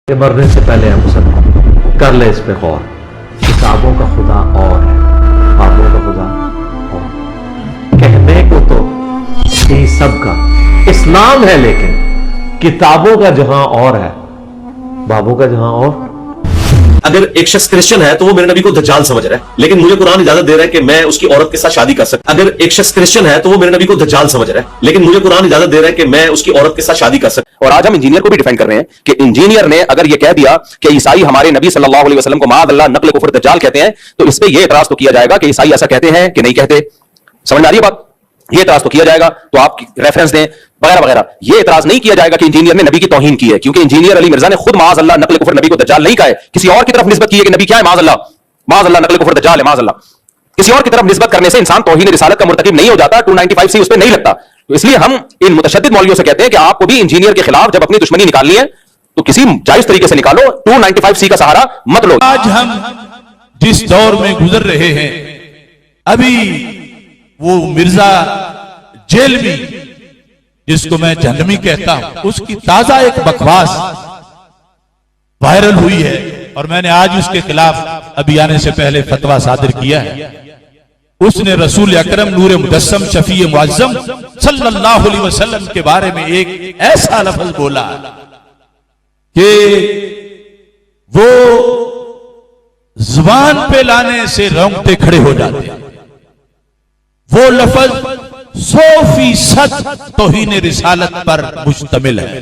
کہ مرنے سے پہلے ہم مسلمان کر لے اس پہ غور. کتابوں کا خدا اور ہے، بابوں کا خدا اور. کہنے کو تو یہ سب کا اسلام ہے، لیکن کتابوں کا جہاں اور ہے، بابوں کا جہاں اور. اگر ایک شخص کرسچن ہے تو وہ میرے نبی کو دجال سمجھ رہا ہے، لیکن مجھے قرآن اجازت دے رہا ہے کہ میں اس کی عورت کے ساتھ شادی کر سکتا. اگر ایک شخص کرسچن ہے تو وہ میرے نبی کو دجال سمجھ رہا ہے، لیکن مجھے قرآن اجازت دے رہا ہے کہ میں اس کی عورت کے ساتھ شادی کر سکتا. اور آج ہم انجینئر کو بھی ڈیفینڈ کر رہے ہیں کہ انجینئر نے اگر یہ کہہ دیا کہ عیسائی ہمارے نبی صلی اللہ علیہ وسلم کو معاذ اللہ نقل کفر دجال کہتے ہیں، تو اس پہ یہ اعتراض تو کیا جائے گا کہ عیسائی ایسا کہتے ہیں کہ نہیں کہتے. سمجھ میں آ رہی ہے بات؟ یہ اعتراض تو کیا جائے گا، تو آپ ریفرنس دیں وغیرہ وغیرہ. یہ اعتراض نہیں کیا جائے گا کہ انجینئر نے نبی کی توہین کی ہے، کیونکہ انجینئر علی مرزا نے خود معاذ اللہ نقل کفر نبی کو دجال نہیں کہا ہے، کسی اور کی طرف نسبت کی ہے کہ نبی کیا ہے، معاذ اللہ نقل کفر دجال ہے، معاذ اللہ. کسی اور کی طرف نسبت کرنے سے انسان توہین رسالت کا مرتکب نہیں ہو جاتا. 295 سی اس پہ نہیں لگتا. تو اس لیے ہم ان متشدد مولویوں سے کہتے ہیں کہ آپ کو بھی انجینئر کے خلاف جب اپنی دشمنی نکالنی ہے تو کسی جائز طریقے سے نکالو، 295 سی کا سہارا مت لو. آج ہم جس دور میں گزر رہے ہیں، ابھی وہ مرزا جیلوی جس کو میں جہنمی کہتا ہوں، اس کی تازہ ایک بکواس وائرل ہوئی ہے، اور میں نے آج اس کے خلاف ابھی آنے سے پہلے فتویٰ صادر کیا ہے. اس نے رسول اکرم نور مجسم شفیع معظم صلی اللہ علیہ وسلم کے بارے میں ایک ایسا لفظ بولا کہ وہ زبان پہ لانے سے رونگٹے کھڑے ہو جاتے ہیں. وہ لفظ 100% توہین رسالت پر مشتمل ہے،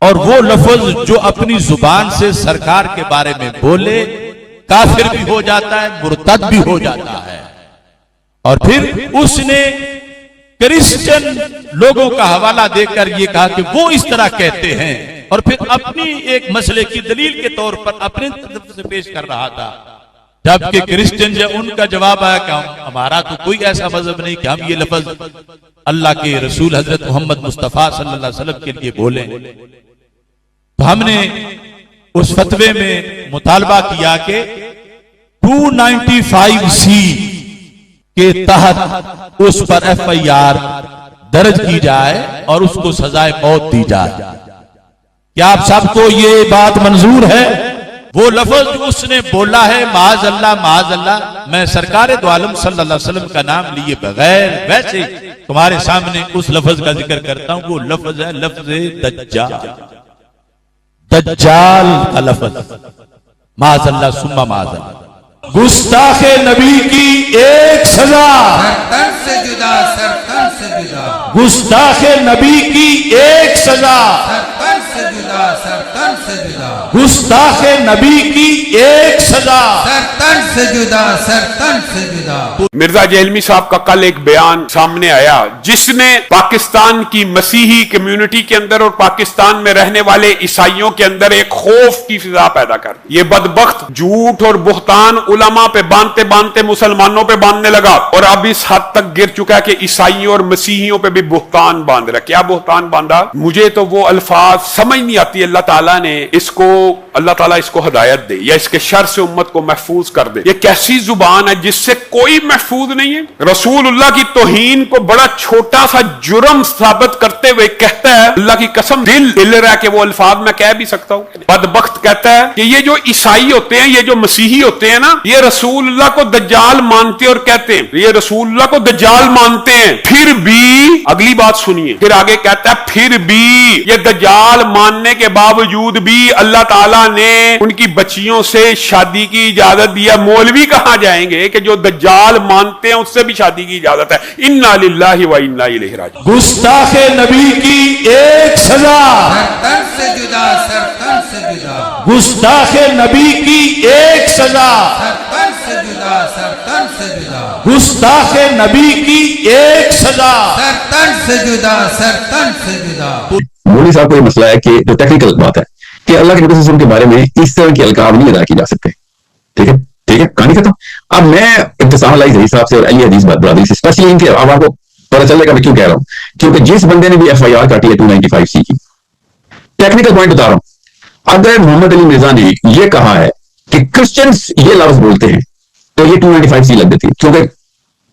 اور وہ لفظ جو اپنی زبان سے سرکار کے بارے میں بولے کافر بھی ہو جاتا ہے، مرتد بھی ہو جاتا ہے. اور پھر اس نے کرسچن لوگوں کا حوالہ دے کر یہ کہا کہ وہ اس طرح کہتے ہیں، اور پھر اپنی ایک مسئلے کی دلیل کے طور پر اپنے طرف سے پیش کر رہا تھا. جبکہ کرسچن جو ان کا جواب آیا کہ ہمارا تو کوئی ایسا مذہب نہیں کہ ہم یہ لفظ اللہ کے رسول حضرت محمد مصطفیٰ صلی اللہ علیہ وسلم کے لیے بولیں. تو ہم نے اس فتوے میں مطالبہ کیا کہ 295 سی کے تحت اس پر ایف آئی آر درج کی جائے اور اس کو سزائے موت دی جائے. کیا آپ سب کو یہ بات منظور ہے؟ وہ لفظ جو اس نے بولا ہے معاذ اللہ، میں سرکار دو عالم صلی اللہ علیہ وسلم کا نام لیے بغیر ویسے تمہارے سامنے اس لفظ کا ذکر کرتا ہوں. وہ لفظ ہے لفظ دجال کا لفظ. معاذ اللہ ثم معاذ اللہ. گستاخ نبی کی ایک سزا، سرتن سے جدا، سرتن سے جدا. گستاخ نبی کی ایک سزا، سرتن سے جدا، سرتن سے جدا. گستاخ نبی کی ایک سزا، سرتن سے جدا، سرتن سے جدا. مرزا جیلمی صاحب کا کل ایک بیان سامنے آیا جس نے پاکستان کی مسیحی کمیونٹی کے اندر اور پاکستان میں رہنے والے عیسائیوں کے اندر ایک خوف کی فضا پیدا کر دی. یہ بدبخت جھوٹ اور بہتان علماء پہ باندھتے باندھتے مسلمانوں پہ باندھنے لگا، اور اب اس حد تک گر چکا کہ عیسائیوں اور مسیحیوں پہ بھی بہتان باندھ رہا. کیا بہتان باندھا؟ مجھے تو وہ الفاظ سمجھ نہیں آتی. اللہ تعالیٰ اس کو ہدایت دے یا اس کے شر سے امت کو محفوظ کر دے. یہ کیسی زبان ہے جس سے کوئی محفوظ نہیں ہے. رسول اللہ کی توہین کو بڑا چھوٹا سا جرم ثابت کرتے ہوئے کہتا ہے اللہ کی قسم دل ہل رہا ہے کہ وہ الفاظ میں کہہ بھی سکتا ہوں. بدبخت کہتا ہے کہ یہ جو عیسائی ہوتے ہیں، یہ جو مسیحی ہوتے ہیں نا، یہ رسول اللہ کو دجال مانتے اور کہتے ہیں یہ رسول اللہ کو دجال مانتے ہیں، پھر بھی اگلی بات سنیے، پھر آگے کہتا ہے پھر بھی یہ دجال ماننے کے باوجود بھی اللہ تعالیٰ نے ان کی بچیوں سے شادی کی اجازت دیا. مولوی کہاں جائیں گے کہ جو دجال مانتے ہیں اس سے بھی شادی کی اجازت ہے. انا للہ و انا الیہ راجعون. گستاخ نبی کی ایک سزا، سرتن سے جدا، سرتن سے جدا. گستاخ نبی کی ایک سزا، سرتن سے جدا، سرتن سے جدا. گستاخ نبی کی ایک سزا. سرتن سے جدا، سرتن سے جدا. مولوی صاحب کو یہ مسئلہ ہے کہ جو ٹیکنیکل بات ہے کہ اللہ کے نبی صلی اللہ علیہ وسلم کے بارے میں اس طرح کے القاب نہیں ادا کی جا سکتے. ٹھیک ہے کہانی ختم. اب میں ابتسام اللہ ظہیر صاحب سے اور علی حدیث برادری سے اسپیشلی ان کے اب آپ کو پتہ چلے گا میں کیوں کہہ رہا ہوں، کیونکہ جس بندے نے بھی ایف آئی آر کاٹی ہے 295 سی کی، ٹیکنیکل پوائنٹ بتا رہا ہوں. اگر محمد علی مرزا نے یہ کہا ہے کہ کرسچنز یہ لفظ بولتے ہیں تو یہ 295 سی لگ دیتی ہے، کیونکہ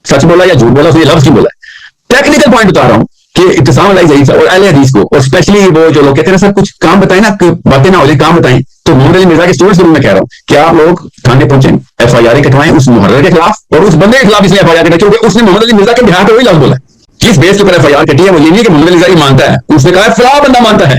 سچ بولا یا جھوٹ بولا تو یہ لفظ کیوں بولا ہے. ٹیکنیکل پوائنٹ بتا رہا ہوں کہ ابتسام علیہ ضعیف اور اہل حدیث کو، اور اسپیشلی وہ جو لوگ کہتے ہیں نا سب کچھ کام بتائیں نا، باتیں نہ ہو جائیں کام بتائیں، تو محمد علی مرزا کے اسٹوڈنٹس کو میں کہہ رہا ہوں کہ آپ لوگ تھانے پہنچیں، ایف آئی آر کٹوائیں اس محرر کے خلاف اور اس بندے کے خلاف، اس نے ایف آئی آر کٹائی کیونکہ اس نے محمد علی مرزا کے بہار پہ وہی لفظ بولا ہے۔ کس بیس کے اوپر ایف آئی آر کٹی ہے؟ وہ یہ نہیں کہ محمد علی مرزا مانتا ہے، اس نے کہا ہے فلاں بندہ مانتا ہے،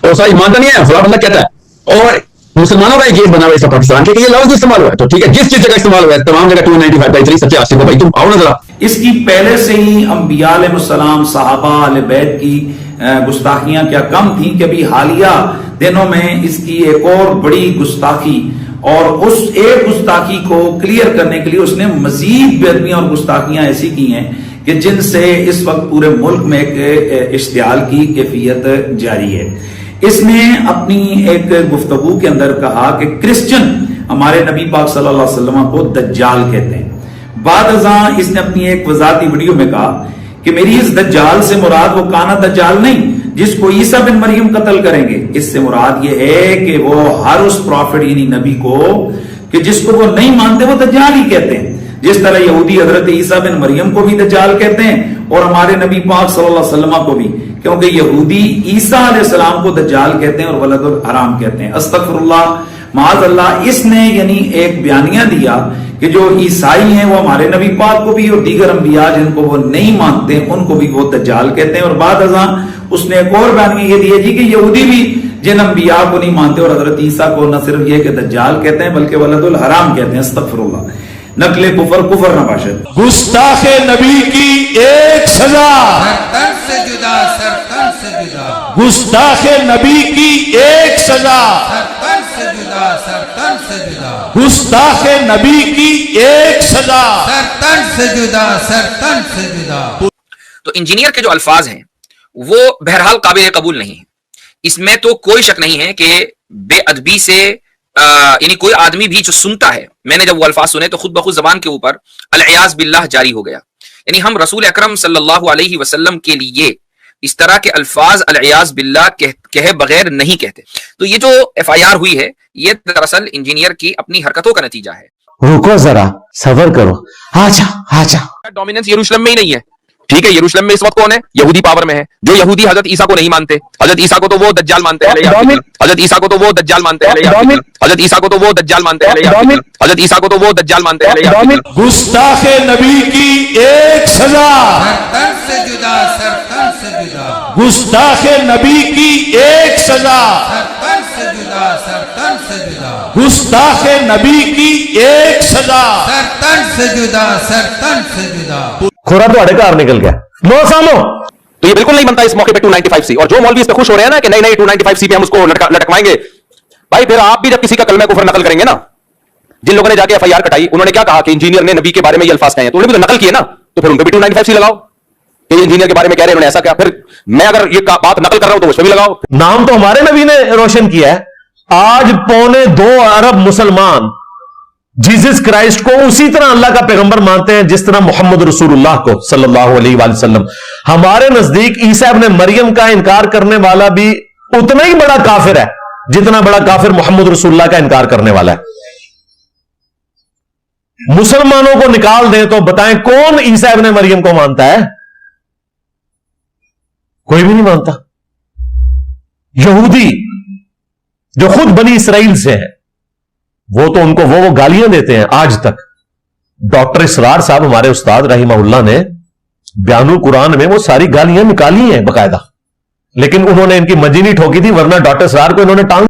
اور ساری مانتا نہیں ہے، فلاں بندہ کہتا ہے، اور مسلمانوں کا ایک کیس بنا ہوا ہے پاکستان کے کہ یہ لفظ استعمال ہوا ہے، تو ٹھیک ہے جس جگہ استعمال ہوا ہے تمام جگہ 295/3 سچے عاشق ہو بھائی، تم آؤ نا ذرا۔ اس کی پہلے سے ہی انبیاء علیہ السلام، صحابہ، اہل بیت کی گستاخیاں کیا کم تھیں کہ ابھی حالیہ دنوں میں اس کی ایک اور بڑی گستاخی، اور اس ایک گستاخی کو کلیئر کرنے کے لیے اس نے مزید بے ادبیاں اور گستاخیاں ایسی کی ہیں کہ جن سے اس وقت پورے ملک میں ایک اشتعال کی کیفیت جاری ہے۔ اس نے اپنی ایک گفتگو کے اندر کہا کہ کرسچن ہمارے نبی پاک صلی اللہ علیہ وسلم کو دجال کہتے ہیں۔ بعد ازاں اس نے اپنی ایک وضاحتی ویڈیو میں کہا کہ میری اس دجال سے مراد وہ کانا دجال نہیں جس کو عیسیٰ بن مریم قتل کریں گے، اس سے مراد یہ ہے کہ وہ ہر اس پروفٹ یعنی نبی کو کہ جس کو وہ نہیں مانتے وہ دجال ہی کہتے ہیں، جس طرح یہودی حضرت عیسیٰ بن مریم کو بھی دجال کہتے ہیں اور ہمارے نبی پاک صلی اللہ علیہ وسلم کو بھی، کیونکہ یہودی عیسیٰ علیہ السلام کو دجال کہتے ہیں اور ولد الحرام کہتے ہیں۔ استغفر اللہ، معاذ اللہ۔ اس نے یعنی ایک بیانیہ دیا کہ جو عیسائی ہیں وہ ہمارے نبی پاک کو بھی اور دیگر انبیاء جن کو وہ نہیں مانتے ان کو بھی وہ دجال کہتے ہیں، اور بعد ازاں اس نے ایک اور بیانیہ یہ دیا جی کہ یہودی بھی جن انبیاء کو نہیں مانتے اور حضرت عیسیٰ کو نہ صرف یہ کہ دجال کہتے ہیں بلکہ ولد الحرام کہتے ہیں۔ استغفر اللہ۔ نقل کفر کفر نہ باشد۔ گستاخ نبی کی ایک سزا، سرتن سے جدا، سرتن سے جدا، گستاخ نبی کی ایک سزا، سرتن سے جدا، سرتن سے جدا، گستاخ نبی کی ایک سزا۔ سرتن سے جدا، سرتن سے جدا۔ تو انجینئر کے جو الفاظ ہیں وہ بہرحال قابل قبول نہیں ہیں، اس میں تو کوئی شک نہیں ہے کہ بے ادبی سے یعنی کوئی آدمی بھی جو سنتا ہے، میں نے جب وہ الفاظ سنے تو خود بخود زبان کے اوپر العیاذ باللہ جاری ہو گیا، یعنی ہم رسول اکرم صلی اللہ علیہ وسلم کے لیے اس طرح کے الفاظ العیاذ باللہ کہے بغیر نہیں کہتے۔ تو یہ جو ایف آئی آر ہوئی ہے یہ دراصل انجینئر کی اپنی حرکتوں کا نتیجہ ہے۔ رکو ذرا، صبر کرو، آجا آجا۔ ڈومیننس یروشلم میں ہی نہیں ہے، ٹھیک ہے، یروشلم میں اس وقت کون ہے؟ یہودی پاور میں ہے، جو یہودی حضرت عیسیٰ کو نہیں مانتے، حضرت عیسیٰ کو تو وہ دجال مانتے ہیں، حضرت عیسیٰ کو تو وہ دجال مانتے ہیں، حضرت عیسیٰ کو تو وہ دجال مانتے ہیں، حضرت عیسیٰ کو تو وہ دجال مانتے ہیں۔ گستاخ نبی کی ایک سزا، سرتن سے جدا، سرتن سے جدا، گستاخ نبی کی ایک سزا، سرتن سے جدا، سرتن سے جدا، گستاخ نبی کی ایک سزا۔ سرتن سے جدا، سرتن سے جدا۔ کھورا تو اڑے کار نکل گیا، لو سامو۔ تو یہ بالکل نہیں بنتا اس موقع پہ 295C، اور جو مولوی اس پہ خوش ہو رہے ہیں نا کہ نہیں 295C پہ ہم اس کو لٹکوائیں گے، بھائی پھر آپ بھی جب کسی کا کلمہ کفر نقل کریں گے نا، جن لوگوں نے جا کے ایف آئی آر کٹائی انہوں نے کیا کہا کہ انجینئر نے نبی کے بارے میں یہ الفاظ کہے ہیں، تو انہوں نے بھی تو نقل کیے نا، تو پھر ان پہ بھی 295C لگاؤ کہ انجینئر کے بارے میں کہہ رہے ہیں انہوں نے ایسا کیا، پھر میں اگر یہ بات نقل کر رہا ہوں تو اس پہ بھی لگاؤ۔ نام تو ہمارے نبی نے روشن کیا ہے۔ آج 2.25 ارب مسلمان جیزس کرائسٹ کو اسی طرح اللہ کا پیغمبر مانتے ہیں جس طرح محمد رسول اللہ کو صلی اللہ علیہ وآلہ وسلم۔ ہمارے نزدیک عیسیٰ ابن مریم کا انکار کرنے والا بھی اتنا ہی بڑا کافر ہے جتنا بڑا کافر محمد رسول اللہ کا انکار کرنے والا ہے۔ مسلمانوں کو نکال دیں تو بتائیں کون عیسیٰ ابن مریم کو مانتا ہے؟ کوئی بھی نہیں مانتا۔ یہودی جو خود بنی اسرائیل سے ہیں وہ تو ان کو وہ گالیاں دیتے ہیں آج تک۔ ڈاکٹر اسرار صاحب ہمارے استاد رحمہ اللہ نے بیان القرآن میں وہ ساری گالیاں نکالی ہیں باقاعدہ، لیکن انہوں نے ان کی منجی نہیں ٹھوکی تھی، ورنہ ڈاکٹر اسرار کو انہوں نے ٹانگ